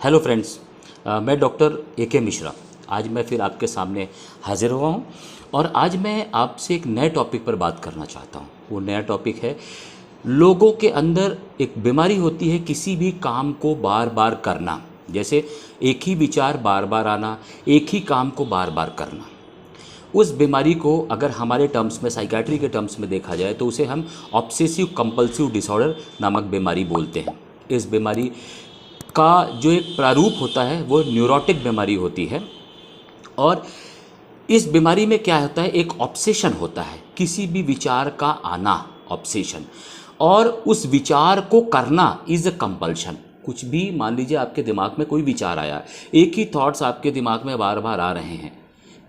Hello friends, मैं doctor A K. Mishra आज मैं फिर आपके सामने हाजिर हुआ हूँ और आज मैं आपसे एक नए टॉपिक पर बात करना चाहता हूँ। वो नया टॉपिक है, लोगों के अंदर एक बीमारी होती है किसी भी काम को बार बार करना, जैसे एक ही विचार बार बार आना, एक ही काम को बार बार करना। उस बीमारी को अगर हमारे टर्म्स में, साइकाट्री के टर्म्स में देखा जाए तो उसे हम ऑब्सेसिव कंपल्सिव डिसऑर्डर नामक बीमारी बोलते हैं। इस बीमारी का जो एक प्रारूप होता है वो न्यूरोटिक बीमारी होती है और इस बीमारी में क्या होता है, एक ऑब्सेशन होता है, किसी भी विचार का आना, ऑब्सेशन, और उस विचार को करना इज़ अ कंपल्शन। कुछ भी मान लीजिए आपके दिमाग में कोई विचार आया, एक ही थॉट्स आपके दिमाग में बार बार आ रहे हैं,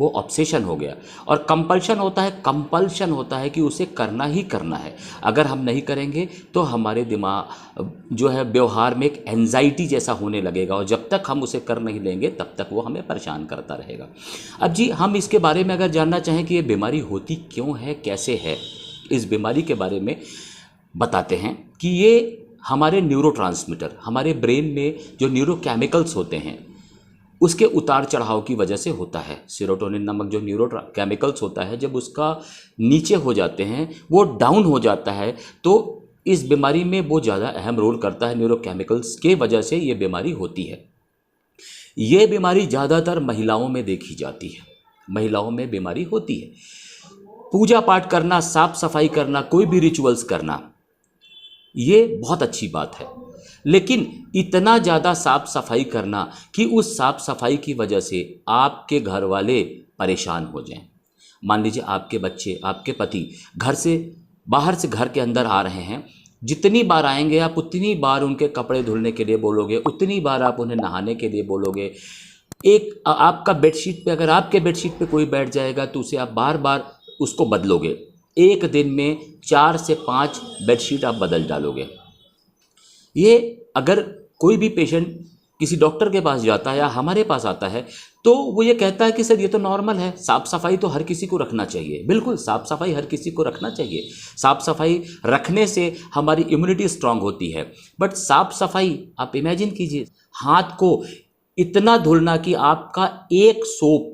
वो ऑब्सेशन हो गया। और कंपल्शन होता है, कंपल्शन होता है कि उसे करना ही करना है। अगर हम नहीं करेंगे तो हमारे दिमाग जो है व्यवहार में एक एंजाइटी जैसा होने लगेगा और जब तक हम उसे कर नहीं लेंगे तब तक वो हमें परेशान करता रहेगा। अब जी हम इसके बारे में अगर जानना चाहें कि ये बीमारी होती क्यों है, कैसे है, इस बीमारी के बारे में बताते हैं कि ये हमारे न्यूरोट्रांसमीटर, हमारे ब्रेन में जो न्यूरोकेमिकल्स होते हैं उसके उतार चढ़ाव की वजह से होता है। सेरोटोनिन नामक जो न्यूरोकेमिकल्स होता है, जब उसका नीचे हो जाते हैं, वो डाउन हो जाता है, तो इस बीमारी में वो ज़्यादा अहम रोल करता है। न्यूरोकेमिकल्स के वजह से ये बीमारी होती है। ये बीमारी ज़्यादातर महिलाओं में देखी जाती है, महिलाओं में बीमारी होती है। पूजा पाठ करना, साफ सफाई करना, कोई भी रिचुअल्स करना, ये बहुत अच्छी बात है, लेकिन इतना ज़्यादा साफ सफाई करना कि उस साफ सफाई की वजह से आपके घर वाले परेशान हो जाएं। मान लीजिए आपके बच्चे, आपके पति घर से बाहर से घर के अंदर आ रहे हैं, जितनी बार आएंगे आप उतनी बार उनके कपड़े धुलने के लिए बोलोगे, उतनी बार आप उन्हें नहाने के लिए बोलोगे। एक आपका बेडशीट पे, अगर आपके बेडशीट पे कोई बैठ जाएगा तो उसे आप बार बार उसको बदलोगे। एक दिन में 4 से 5 बेडशीट आप बदल डालोगे। ये अगर कोई भी पेशेंट किसी डॉक्टर के पास जाता है या हमारे पास आता है तो वो ये कहता है कि सर ये तो नॉर्मल है, साफ़ सफाई तो हर किसी को रखना चाहिए। बिल्कुल, साफ़ सफाई हर किसी को रखना चाहिए, साफ़ सफाई रखने से हमारी इम्यूनिटी स्ट्रांग होती है। बट साफ़ सफाई आप इमेजिन कीजिए, हाथ को इतना धुलना कि आपका एक सोप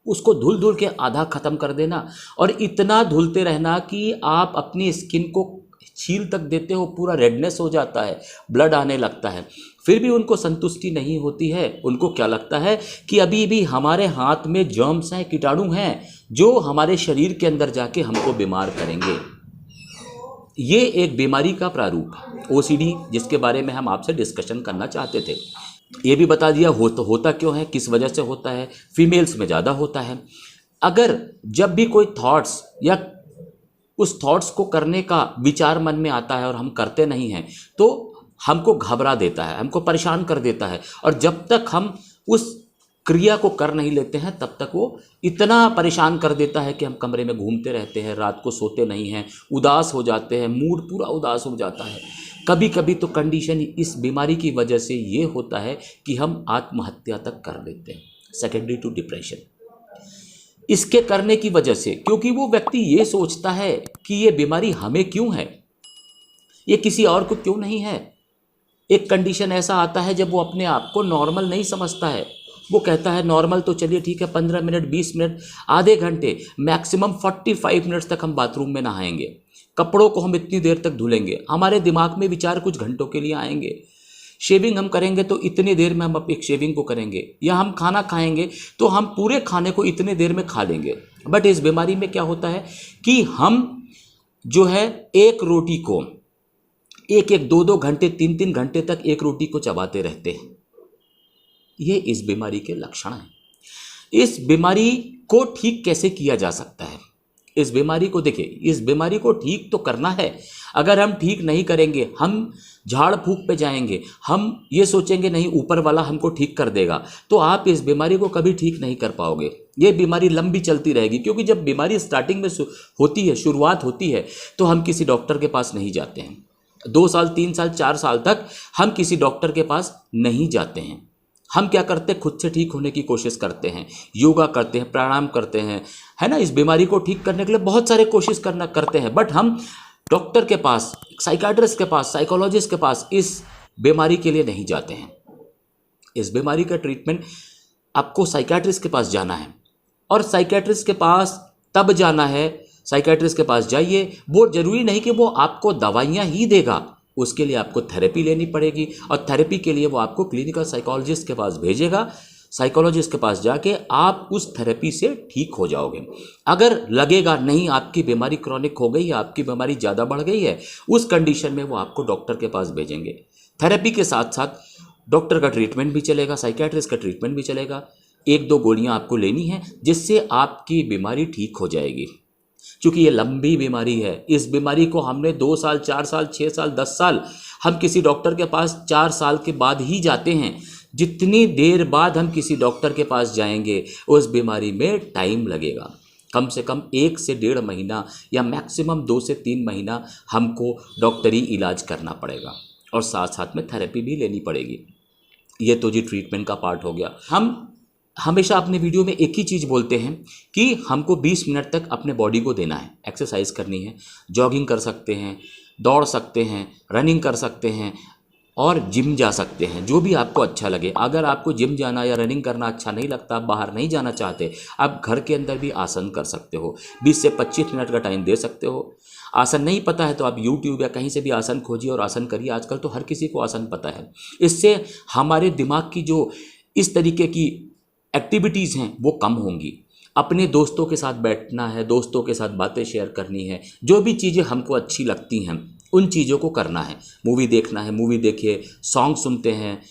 उसको धुल धुल के आधा ख़त्म कर देना और इतना धुलते रहना कि आप अपनी स्किन को छील तक देते हो, पूरा रेडनेस हो जाता है, ब्लड आने लगता है। फिर भी उनको संतुष्टि नहीं होती है। उनको क्या लगता है कि अभी भी हमारे हाथ में जर्म्स हैं, कीटाणु हैं, जो हमारे शरीर के अंदर जाके हमको बीमार करेंगे। ये एक बीमारी का प्रारूप है, ओसीडी, जिसके बारे में हम आपसे डिस्कशन करना चाहते थे। ये भी बता दिया होता क्यों है, किस वजह से होता है। फीमेल्स में ज़्यादा होता है। अगर जब भी कोई थॉट्स या उस थॉट्स को करने का विचार मन में आता है और हम करते नहीं हैं तो हमको घबरा देता है, हमको परेशान कर देता है, और जब तक हम उस क्रिया को कर नहीं लेते हैं तब तक वो इतना परेशान कर देता है कि हम कमरे में घूमते रहते हैं, रात को सोते नहीं हैं, उदास हो जाते हैं, मूड पूरा उदास हो जाता है। कभी कभी तो कंडीशन इस बीमारी की वजह से ये होता है कि हम आत्महत्या तक कर लेते हैं, सेकेंडरी टू डिप्रेशन। इसके करने की वजह से, क्योंकि वो व्यक्ति ये सोचता है कि ये बीमारी हमें क्यों है, ये किसी और को क्यों नहीं है। एक कंडीशन ऐसा आता है जब वो अपने आप को नॉर्मल नहीं समझता है। वो कहता है नॉर्मल तो चलिए ठीक है, 15 मिनट, 20 मिनट, आधे घंटे, मैक्सिमम 45 मिनट्स तक हम बाथरूम में नहाएंगे, कपड़ों को हम इतनी देर तक धुलेंगे, हमारे दिमाग में विचार कुछ घंटों के लिए आएंगे। शेविंग हम करेंगे तो इतनी देर में हम एक शेविंग को करेंगे, या हम खाना खाएंगे तो हम पूरे खाने को इतने देर में खा लेंगे। बट इस बीमारी में क्या होता है कि हम जो है एक रोटी को 1-1, 2-2 घंटे, 3-3 घंटे तक एक रोटी को चबाते रहते हैं। ये इस बीमारी के लक्षण हैं। इस बीमारी को ठीक कैसे किया जा सकता है? इस बीमारी को देखिए, इस बीमारी को ठीक तो करना है। अगर हम ठीक नहीं करेंगे, हम झाड़ फूक पे जाएंगे, हम ये सोचेंगे नहीं ऊपर वाला हमको ठीक कर देगा, तो आप इस बीमारी को कभी ठीक नहीं कर पाओगे। ये बीमारी लंबी चलती रहेगी, क्योंकि जब बीमारी स्टार्टिंग में होती है, शुरुआत होती है, तो हम किसी डॉक्टर के पास नहीं जाते हैं। 2 साल, 3 साल, 4 साल तक हम किसी डॉक्टर के पास नहीं जाते हैं। हम क्या करते हैं, खुद से ठीक होने की कोशिश करते हैं, योगा करते हैं, प्राणायाम करते हैं, है ना। इस बीमारी को ठीक करने के लिए बहुत सारे कोशिश करते हैं, बट हम डॉक्टर के पास, साइकाट्रिस्ट के पास, साइकोलॉजिस्ट के पास इस बीमारी के लिए नहीं जाते हैं। इस बीमारी का ट्रीटमेंट आपको साइकियाट्रिस्ट के पास जाना है, और साइकियाट्रिस्ट के पास तब जाना है, साइकियाट्रिस्ट के पास जाइए, वो जरूरी नहीं कि वो आपको दवाइयाँ ही देगा, उसके लिए आपको थेरेपी लेनी पड़ेगी, और थेरेपी के लिए वो आपको क्लिनिकल साइकोलॉजिस्ट के पास भेजेगा। साइकोलॉजिस्ट के पास जाके आप उस थेरेपी से ठीक हो जाओगे। अगर लगेगा नहीं आपकी बीमारी क्रॉनिक हो गई है, आपकी बीमारी ज़्यादा बढ़ गई है, उस कंडीशन में वो आपको डॉक्टर के पास भेजेंगे। थेरेपी के साथ साथ डॉक्टर का ट्रीटमेंट भी चलेगा, साइकियाट्रिस्ट का ट्रीटमेंट भी चलेगा। 1-2 गोलियां आपको लेनी है जिससे आपकी बीमारी ठीक हो जाएगी। क्योंकि ये लंबी बीमारी है, इस बीमारी को हमने 2 साल, 4 साल, 6 साल, 10 साल, हम किसी डॉक्टर के पास 4 साल के बाद ही जाते हैं। जितनी देर बाद हम किसी डॉक्टर के पास जाएंगे उस बीमारी में टाइम लगेगा। कम से कम 1 से 1.5 महीना या मैक्सिमम 2 से 3 महीना हमको डॉक्टरी इलाज करना पड़ेगा, और साथ साथ में थेरेपी भी लेनी पड़ेगी। ये तो जी ट्रीटमेंट का पार्ट हो गया। हम हमेशा अपने वीडियो में एक ही चीज़ बोलते हैं कि हमको 20 मिनट तक अपने बॉडी को देना है, एक्सरसाइज करनी है, जॉगिंग कर सकते हैं, दौड़ सकते हैं, रनिंग कर सकते हैं, और जिम जा सकते हैं, जो भी आपको अच्छा लगे। अगर आपको जिम जाना या रनिंग करना अच्छा नहीं लगता, आप बाहर नहीं जाना चाहते, आप घर के अंदर भी आसन कर सकते हो। 20 से 25 मिनट का टाइम दे सकते हो। आसन नहीं पता है तो आप यूट्यूब या कहीं से भी आसन खोजिए और आसन करिए। आजकल तो हर किसी को आसन पता है। इससे हमारे दिमाग की जो इस तरीके की एक्टिविटीज़ हैं वो कम होंगी। अपने दोस्तों के साथ बैठना है, दोस्तों के साथ बातें शेयर करनी है, जो भी चीज़ें हमको अच्छी लगती हैं उन चीज़ों को करना है। मूवी देखना है, मूवी देखिए, सॉन्ग सुनते हैं,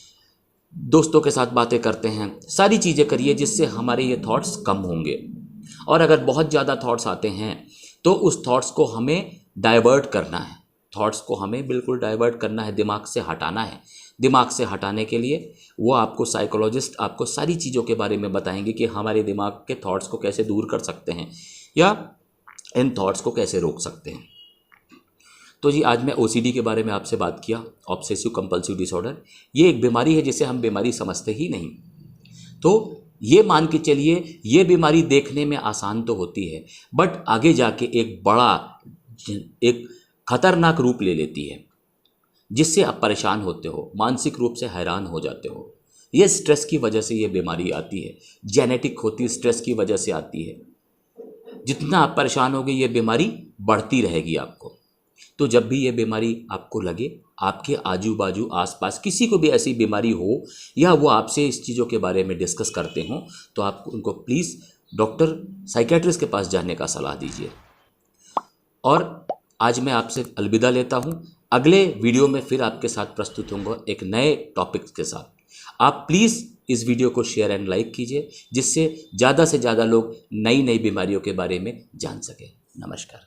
दोस्तों के साथ बातें करते हैं, सारी चीज़ें करिए जिससे हमारे ये थॉट्स कम होंगे। और अगर बहुत ज़्यादा थॉट्स आते हैं तो उस थॉट्स को हमें डाइवर्ट करना है, थॉट्स को हमें बिल्कुल डाइवर्ट करना है, दिमाग से हटाना है। दिमाग से हटाने के लिए वो आपको साइकोलॉजिस्ट आपको सारी चीज़ों के बारे में बताएंगे कि हमारे दिमाग के थॉट्स को कैसे दूर कर सकते हैं या इन थॉट्स को कैसे रोक सकते हैं। तो जी आज मैं OCD के बारे में आपसे बात किया, ऑब्सेसिव कंपल्सिव डिसऑर्डर। ये एक बीमारी है जिसे हम बीमारी समझते ही नहीं। तो ये मान के चलिए ये बीमारी देखने में आसान तो होती है, बट आगे जाके एक बड़ा एक खतरनाक रूप ले लेती है, जिससे आप परेशान होते हो, मानसिक रूप से हैरान हो जाते हो। ये स्ट्रेस की वजह से ये बीमारी आती है, जेनेटिक होती है, स्ट्रेस की वजह से आती है। जितना आप परेशान होगे ये बीमारी बढ़ती रहेगी आपको। तो जब भी ये बीमारी आपको लगे, आपके आजू बाजू आसपास किसी को भी ऐसी बीमारी हो या वो आपसे इस चीज़ों के बारे में डिस्कस करते हों, तो आप उनको प्लीज़ डॉक्टर साइकियाट्रिस्ट के पास जाने का सलाह दीजिए। और आज मैं आपसे अलविदा लेता हूँ। अगले वीडियो में फिर आपके साथ प्रस्तुत होंगे एक नए टॉपिक्स के साथ। आप प्लीज़ इस वीडियो को शेयर एंड लाइक कीजिए, जिससे ज़्यादा से ज़्यादा लोग नई नई बीमारियों के बारे में जान सकें। नमस्कार।